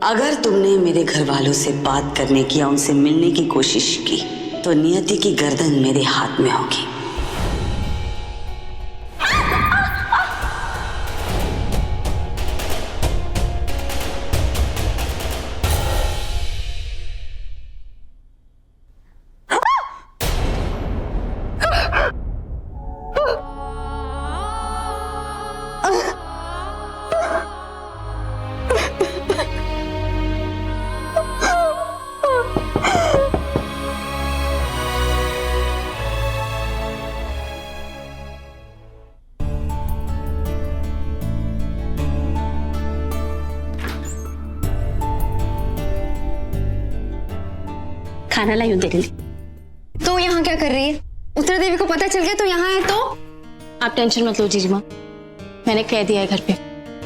अगर तुमने मेरे घर वालों से बात करने की या उनसे मिलने की कोशिश की तो नियति की गर्दन मेरे हाथ में होगी। खाना लाई हूं तेरे लिए। तो यहाँ क्या कर रही है? उत्तरा देवी को पता चल गया तो यहाँ है तो? आप टेंशन मत लो जीजी माँ, मैंने कह दिया है घर पे।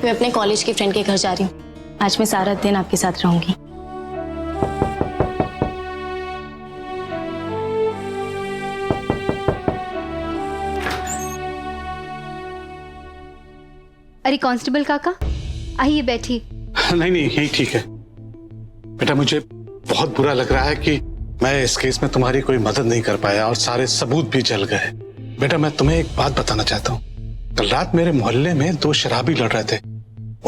मैं अपने कॉलेज के फ्रेंड के घर जा रही हूँ। आज मैं सारा दिन आपके साथ रहूंगी। अरे कांस्टेबल काका, आइए बैठिए। नहीं यही ठीक है बेटा। मुझे बहुत बुरा लग रहा है कि मैं इस केस में तुम्हारी कोई मदद नहीं कर पाया और सारे सबूत भी जल गए। बेटा मैं तुम्हें एक बात बताना चाहता हूँ। कल रात मेरे मोहल्ले में दो शराबी लड़ रहे थे।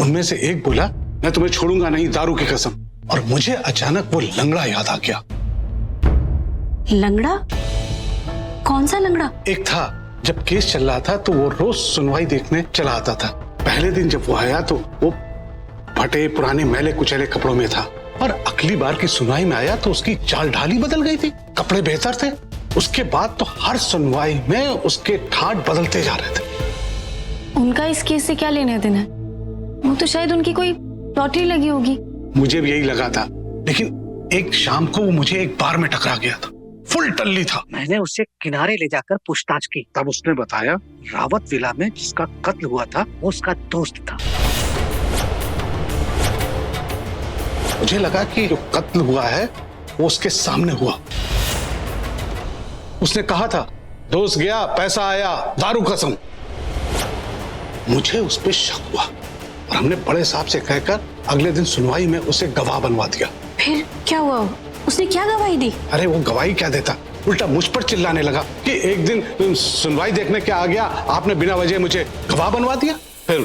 उनमें से एक बोला मैं तुम्हें छोड़ूंगा नहीं, दारू की कसम। और मुझे अचानक वो लंगड़ा याद आ गया। लंगड़ा? कौन सा लंगड़ा? एक था, जब केस चल रहा था तो वो रोज सुनवाई देखने चला आता था। पहले दिन जब वो आया तो वो फटे पुराने मैले कुचले कपड़ों में था, और अगली बार की सुनवाई में आया तो उसकी चाल ढाल बदल गई थी, कपड़े बेहतर थे। उसके बाद तो हर सुनवाई में उसके ठाट बदलते जा रहे थे। उनका इस केस से क्या लेना देना है? वो तो शायद उनकी कोई लॉटरी लगी होगी। मुझे भी यही लगा था, लेकिन एक शाम को वो मुझे एक बार में टकरा गया था। फुल टल्ली था। मैंने उसे किनारे ले जाकर पूछताछ की, तब उसने बताया रावत विला में जिसका कत्ल हुआ था वो उसका दोस्त था। मुझे लगा कि जो कत्ल हुआ है वो उसके सामने हुआ। उसने कहा था दोस्त गया पैसा आया, दारू कसम। मुझे उस पर शक हुआ और हमने बड़े साहब से कहकर अगले दिन सुनवाई में उसे गवाह बनवा दिया। फिर क्या हुआ? उसने क्या गवाही दी? अरे वो गवाही क्या देता, उल्टा मुझ पर चिल्लाने लगा कि एक दिन सुनवाई देखने के आ गया, आपने बिना वजह मुझे गवाह बनवा दिया। फिर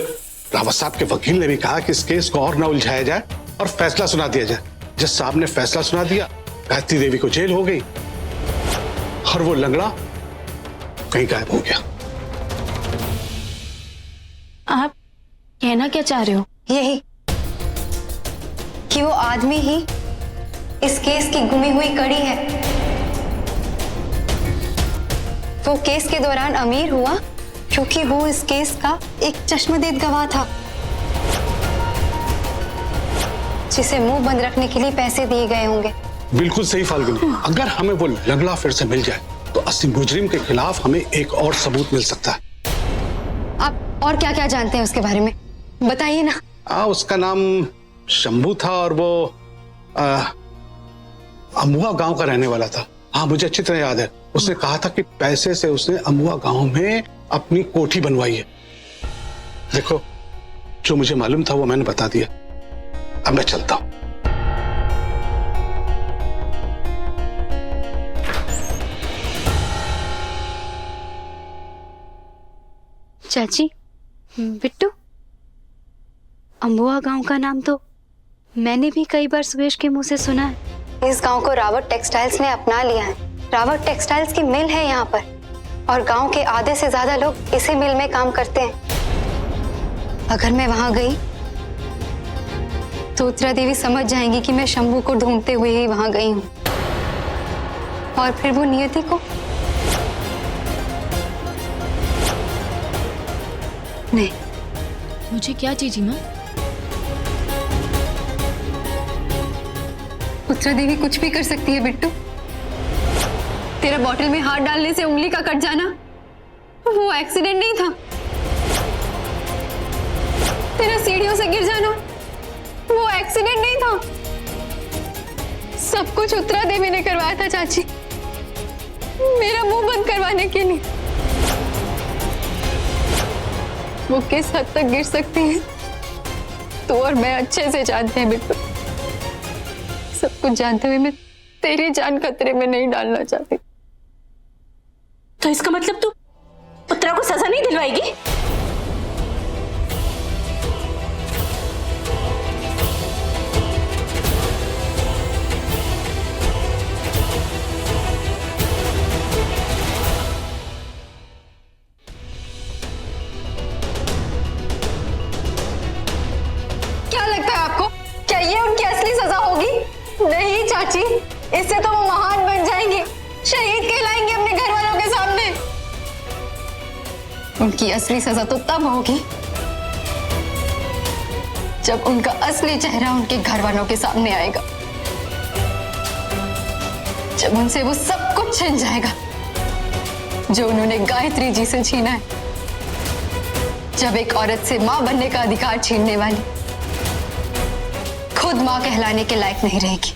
रावत साहब के वकील ने भी कहा कि इस केस को और न उलझाया जाए और फैसला सुना दिया जाए। जज साहब ने फैसला सुना दिया, गायत्री देवी को जेल हो गई और वो लंगड़ा कहीं गायब हो गया। आप कहना क्या चाह रहे हो? यही कि वो आदमी ही इस केस की गुमी हुई कड़ी है। वो केस के दौरान अमीर हुआ क्योंकि वो इस केस का एक चश्मदीद गवाह था, जिसे मुंह बंद रखने के लिए पैसे दिए गए होंगे। बिल्कुल सही फाल्गुनी। अगर हमें वो लंगड़ा फिर से मिल जाए तो असली मुजरिम के खिलाफ हमें एक और सबूत मिल सकता है। आप और क्या क्या जानते हैं उसके बारे में, बताइए ना। उसका नाम शंभू था और वो अमुआ गांव का रहने वाला था। हाँ मुझे अच्छी तरह याद है। उसने कहा था कि पैसे से उसने अमुआ गांव में अपनी कोठी बनवाई है। देखो जो मुझे मालूम था वो मैंने बता दिया। अब मैं चलता हूं। चाची, बिट्टू, अम्बुआ गांव का नाम तो मैंने भी कई बार सुरेश के मुंह से सुना है। इस गांव को रावत टेक्सटाइल्स ने अपना लिया है। रावत टेक्सटाइल्स की मिल है यहाँ पर और गांव के आधे से ज्यादा लोग इसी मिल में काम करते हैं। अगर मैं वहां गई तो उत्तरा देवी समझ जाएंगी कि मैं शंभू को ढूंढते हुए ही वहां गई हूँ, और फिर वो नियति को नहीं। मुझे क्या जीजी माँ? उत्तरा देवी कुछ भी कर सकती है बिट्टू। तेरा बॉटल में हाथ डालने से उंगली का कट जाना वो एक्सीडेंट नहीं था। तेरा सीढ़ियों से गिर जाना वो एक्सीडेंट नहीं था। सब कुछ उत्तरा देवी ने करवाया था चाची, मेरा मुंह बंद करवाने के लिए। वो किस हद तक गिर सकती है तो और मैं अच्छे से जानते हैं बिट्टू। सब कुछ जानते हुए मैं तेरी जान खतरे में नहीं डालना चाहती। तो इसका मतलब तू उत्तरा को सजा नहीं दिलवाएगी? क्या लगता है आपको, क्या ये उनकी असली सजा होगी? नहीं चाची, इससे तो वो महान बन जाएंगे, शहीद कहलाएंगे अपने घर वालों के सामने। उनकी असली सजा तो तब होगी जब उनका असली चेहरा उनके घर वालों के सामने आएगा, जब उनसे वो सब कुछ छिन जाएगा जो उन्होंने गायत्री जी से छीना है, जब एक औरत से मां बनने का अधिकार छीनने वाली खुद मां कहलाने के लायक नहीं रहेगी।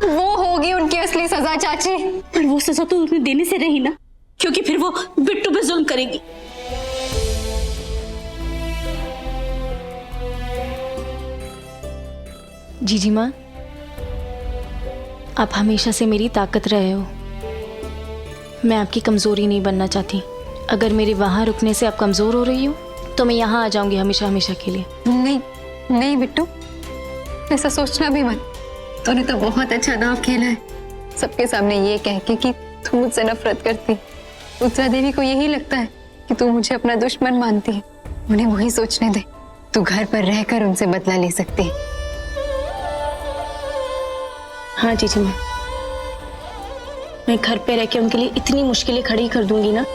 वो होगी उनकी असली सजा चाची। पर वो सजा तो उन्हें देने से रही ना, क्योंकि फिर वो बिट्टू पे जुल्म करेगी। जीजी माँ, आप हमेशा से मेरी ताकत रहे हो। मैं आपकी कमजोरी नहीं बनना चाहती। अगर मेरे वहां रुकने से आप कमजोर हो रही हो तो मैं यहाँ आ जाऊंगी हमेशा हमेशा के लिए। नहीं नहीं बिट्टू, ऐसा सोचना भी मत। तूने तो बहुत अच्छा दांव खेला है, सबके सामने ये कह के कि तू मुझसे नफरत करती। उत्तरा देवी को यही लगता है कि तू मुझे अपना दुश्मन मानती है। उन्हें वही सोचने दे, तू घर पर रहकर उनसे बदला ले सकती है। हाँ जीजी माँ, मैं घर पे रह के उनके लिए इतनी मुश्किलें खड़ी कर दूंगी ना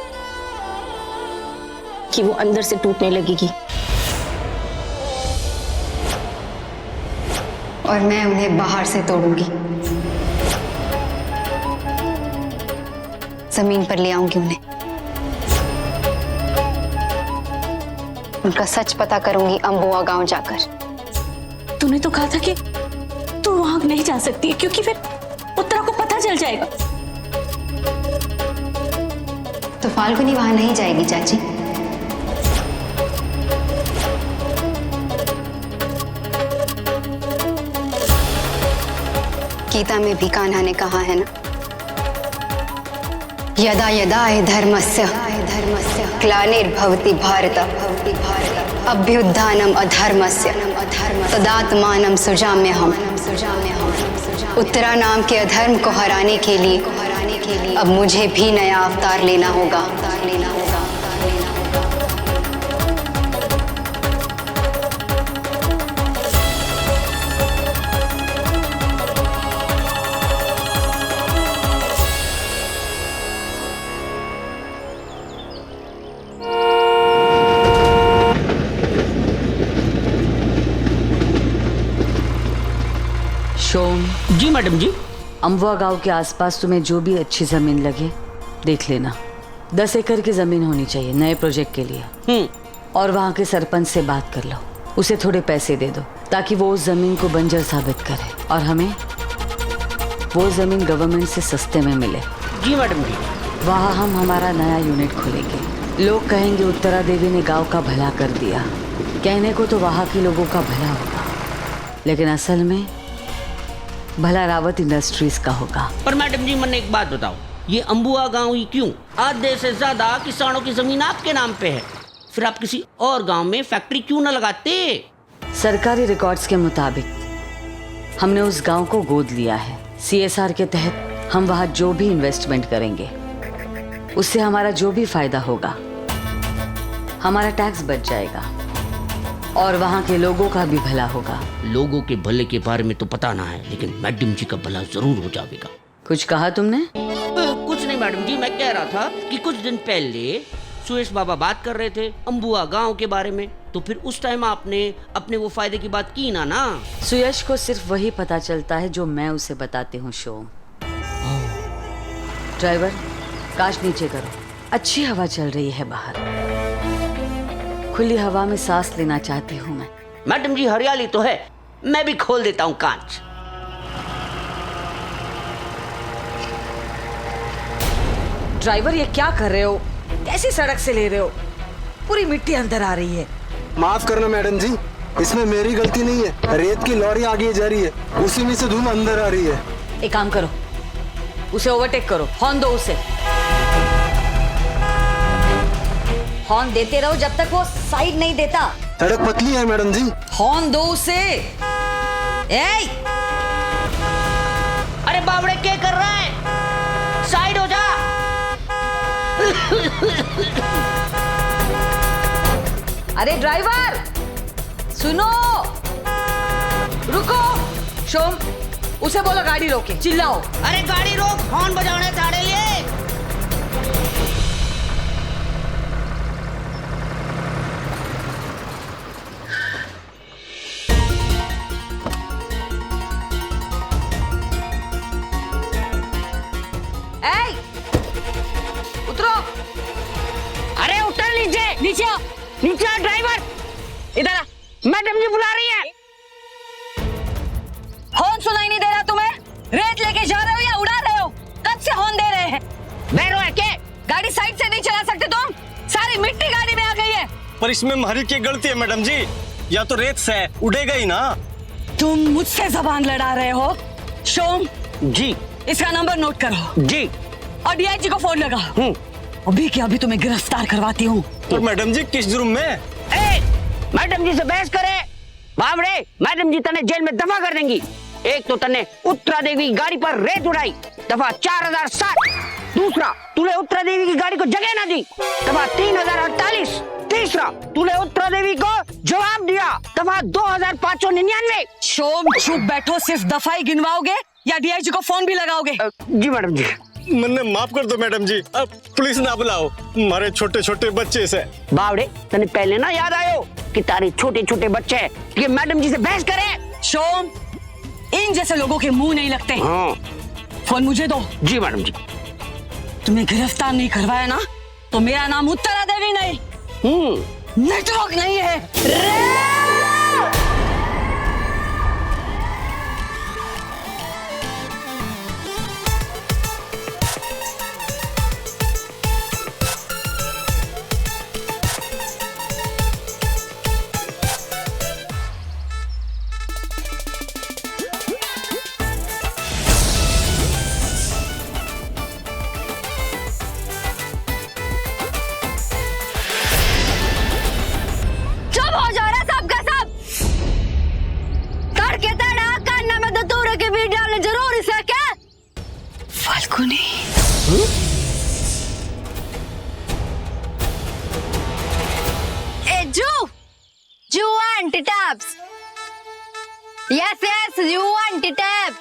कि वो अंदर से टूटने लगेगी। और मैं उन्हें बाहर से तोड़ूंगी, जमीन पर ले आऊंगी उन्हें। उनका सच पता करूंगी अंबुआ गांव जाकर। तूने तो कहा था कि तू वहां नहीं जा सकती क्योंकि फिर उत्तरा को पता चल जाएगा। तो फाल्गुनी वहां नहीं जाएगी चाची। गीता में भी कान्हा ने कहा है ना, यदा यदा हि धर्मस्य ग्लानिर्भवति भारत अभ्युत्थानम् अधर्मस्य तदात्मानं सृजाम्यहम्। उत्तरा नाम के अधर्म को हराने के लिए अब मुझे भी नया अवतार लेना होगा। शोम, जी मैडम जी। अम्बुआ गांव के आसपास तुम्हें जो भी अच्छी जमीन लगे देख लेना। 10 एकड़ की जमीन होनी चाहिए नए प्रोजेक्ट के लिए। और वहाँ के सरपंच से बात कर लो, उसे थोड़े पैसे दे दो ताकि वो उस जमीन को बंजर साबित करे और हमें वो जमीन गवर्नमेंट से सस्ते में मिले। जी मैडम जी। वहाँ हम हमारा नया यूनिट खोलेंगे। लोग कहेंगे उत्तरा देवी ने गांव का भला कर दिया। कहने को तो वहाँ के लोगों का भला होगा, लेकिन असल में भला रावत इंडस्ट्रीज का होगा। पर मैडम जी मैंने एक बात बताओ, ये अंबुआ गांव ही क्यों? आधे से ज्यादा किसानों की जमीन आपके नाम पे है, फिर आप किसी और गांव में फैक्ट्री क्यों न लगाते? सरकारी रिकॉर्ड्स के मुताबिक हमने उस गांव को गोद लिया है। CSR के तहत हम वहाँ जो भी इन्वेस्टमेंट करेंगे उससे हमारा जो भी फायदा होगा, हमारा टैक्स बच जाएगा और वहाँ के लोगों का भी भला होगा। लोगों के भले के बारे में तो पता ना है, लेकिन मैडम जी का भला जरूर हो जाएगा। कुछ कहा तुमने? कुछ नहीं मैडम जी, मैं कह रहा था कि कुछ दिन पहले सुरेश बाबा बात कर रहे थे अंबुआ गांव के बारे में, तो फिर उस टाइम आपने अपने वो फायदे की बात की ना। सुयश को सिर्फ वही पता चलता है जो मैं उसे बताती हूँ। शो ड्राइवर, काश नीचे करो। अच्छी हवा चल रही है बाहर, खुली हवा में सांस लेना चाहती हूँ मैं। मैडम जी हरियाली तो है, मैं भी खोल देता हूँ कांच। ड्राइवर, ये क्या कर रहे हो? कैसी सड़क से ले रहे हो? पूरी मिट्टी अंदर आ रही है। माफ करना मैडम जी, इसमें मेरी गलती नहीं है, रेत की लॉरी आगे जा रही है, उसी में से धूम अंदर आ रही है। एक काम करो, उसे ओवरटेक करो, हॉर्न दो उसे। हॉर्न देते रहो जब तक वो साइड नहीं देता। सड़क पतली है मैडम जी। हॉर्न दो उसे। ए! अरे बावड़े क्या कर रहा है? साइड हो जा। अरे ड्राइवर सुनो, रुको। शोम, उसे बोलो गाड़ी रोके, चिल्लाओ। अरे गाड़ी रोक, हॉर्न बजाने ताड़े ये। ए! उतरो। अरे उतर नीचे, नीचे आओ। नीचे आ ड्राइवर। इधर आ, मैडम जी बुला रही है। हॉर्न सुनाई नहीं दे रहा तुम्हें? रेत लेके जा रहे हो या उड़ा रहे हो? कब से हॉर्न दे रहे हैं? बैरो है क्या? गाड़ी साइड से नहीं चला सकते तुम? सारी मिट्टी गाड़ी में आ गई है। पर इसमें हमारी क्या गलती है मैडम जी? या तो रेत से उड़ेगा ही ना। तुम मुझसे जबान लड़ा रहे हो। शोम जी। इसका नंबर नोट करो जी। और डीआईजी को फोन लगा। अभी क्या अभी तुम्हें गिरफ्तार करवाती हूँ। पर मैडम जी किस जुर्म में? मैडम जी से बहस करे बावड़े, मैडम जी तने जेल में दफा कर देंगी। एक तो तने उत्तरा देवी की गाड़ी पर रेत उड़ाई, दफा 4007। दूसरा, तूने उत्तरा देवी की गाड़ी को जगह ना दी, दफा 3048। तीसरा, तूने उत्तरा देवी को जवाब दिया, दफा 2599। शोम चुप बैठो, सिर्फ दफा ही गिनवाओगे या डीआईजी को फोन भी लगाओगे? जी मैडम जी। मन्ने माफ कर दो मैडम जी, अब पुलिस ना बुलाओ हमारे छोटे छोटे बच्चे से। बावड़े तने पहले ना याद आयो कि तारे छोटे छोटे बच्चे ये मैडम जी से बहस करे। शोम, इन जैसे लोगों के मुंह नहीं लगते। हाँ। फोन मुझे दो। जी मैडम जी। तुम्हें गिरफ्तार नहीं करवाया ना तो मेरा नाम उत्तरा देवी नहीं, नेटवर्क नहीं है। Yes, yes, you want it up.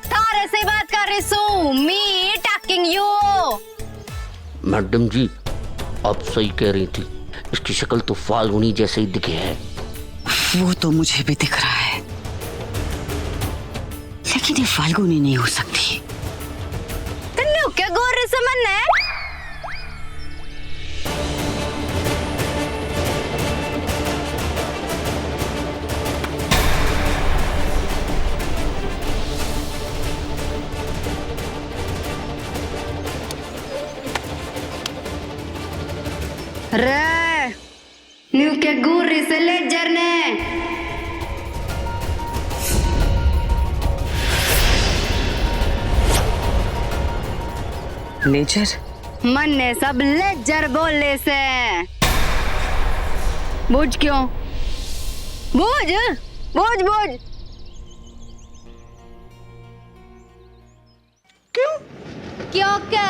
तारे से बात कर रही हूँ, me talking you. मैडम जी आप सही कह रही थी, इसकी शक्ल तो फाल्गुनी जैसे ही दिखे है। वो तो मुझे भी दिख रहा है, लेकिन ये फाल्गुनी नहीं हो सकती। तन्नू क्या गोरे से मन है? रे न्यू के गुर्री से ले जरने लेजर मन ने सब लेजर बोले से बुझ क्यों बुझ बुझ बुझ क्यों क्योंकि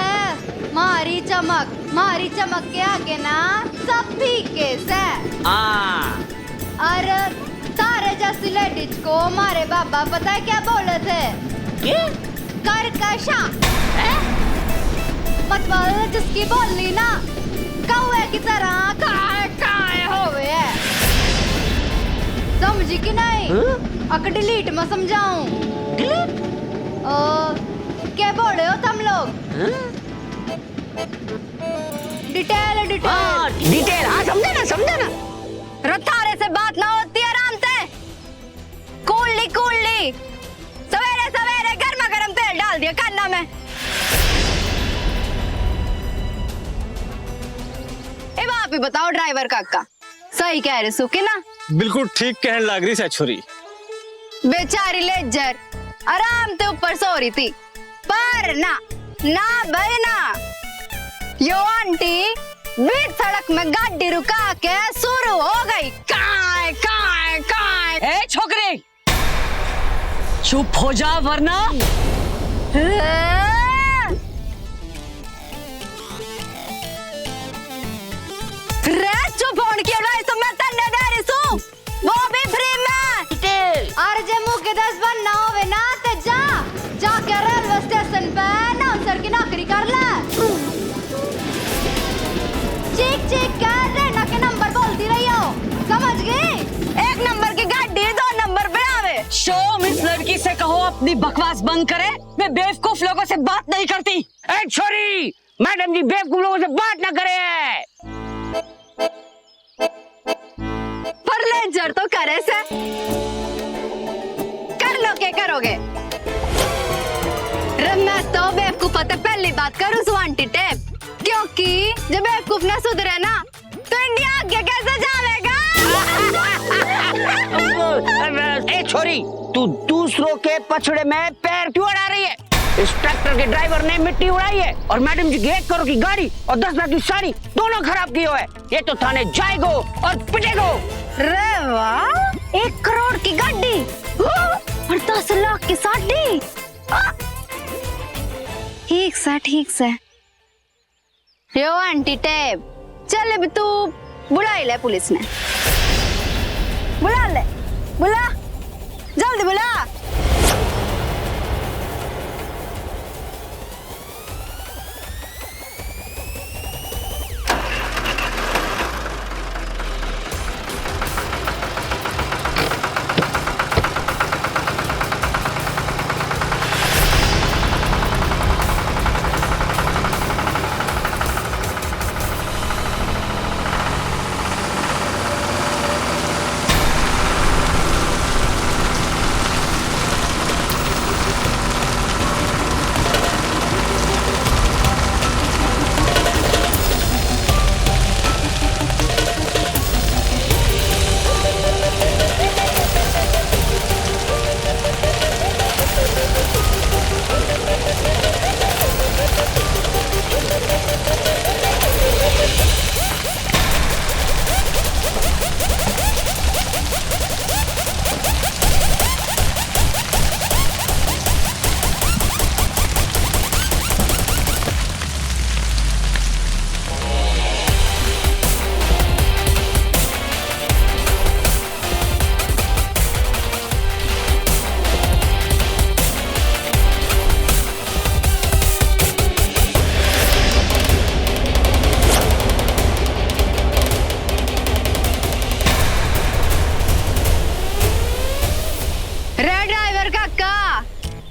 मारी चमक के आगे ना सब फीके से। और तारे जैसी लेडीज को हमारे बाबा पता है क्या बोले थे? करकशा, मतलब जिसकी बोलनी ना कौवे की तरह काय होवे है। समझी कि नहीं? अक डिलीट में समझाऊं? क्या बोल रहे हो तुम लोग? डिटेल हाँ समझा ना रतारे से बात ना होती है आराम से। कूली सवेरे सवेरे गर्मा गर्म तेल डाल दिया कान्ना में। ए बाप ही बताओ ड्राइवर काका, सही कह रहे सुके ना, बिल्कुल ठीक कहने लग रही है छोरी। बेचारी लेजर आराम से ऊपर सो रही थी, पर ना भाई ना, यो आंटी बीच सड़क में गाड़ी रुका के शुरू हो गई काय काय काय। ए छोकरे, चुप हो जा वरना। रे चुप होने की एडवाइस तो मैं तन्ने दे रही हूँ, वो भी फ्री में। और जे मुंह के 10 बन ना होवे ना ते जाके रेलवे स्टेशन पे अनाउंसर की नौकरी कर ले। चीख कर रेना के नंबर बोलती रही हो, समझ गई? 1 नंबर की गाड़ी 2 नंबर पे आवे। शोम, इस लड़की से कहो अपनी बकवास बंद करे। मैं बेवकूफ लोगों से बात नहीं करती। ए छोरी, मैडम जी बेवकूफ लोगों से बात ना करे। पर लेजर तो करे से कर लो, क्या करोगे? रमेश तो बेवकूफ होते पहली बात करूँ सुआंटी टेप, क्योंकि जब बेवकूफ ना सुधरे ना तो इंडिया आगे कैसे जाएगा? ए छोरी, तू दूसरों के पछड़े में पैर क्यों अड़ा रही है? इस ट्रैक्टर के ड्राइवर ने मिट्टी उड़ाई है और मैडम जी की 1 करोड़ की गाड़ी और 10 लाख की साड़ी दोनों खराब की है। ये तो थाने जाएगो और पिटेगो। रे वाह, 1 करोड़ की गाड़ी और 10 लाख की साड़ी। ठीक से यो आंटी टेप, चल अब तू बुला ले पुलिस ने, बुला जल्दी बुला।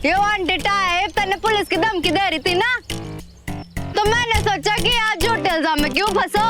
यो आंटी टाइप तने पुलिस की धमकी दे रही थी ना, तो मैंने सोचा कि आज झूठे इल्जाम में क्यों फंसो।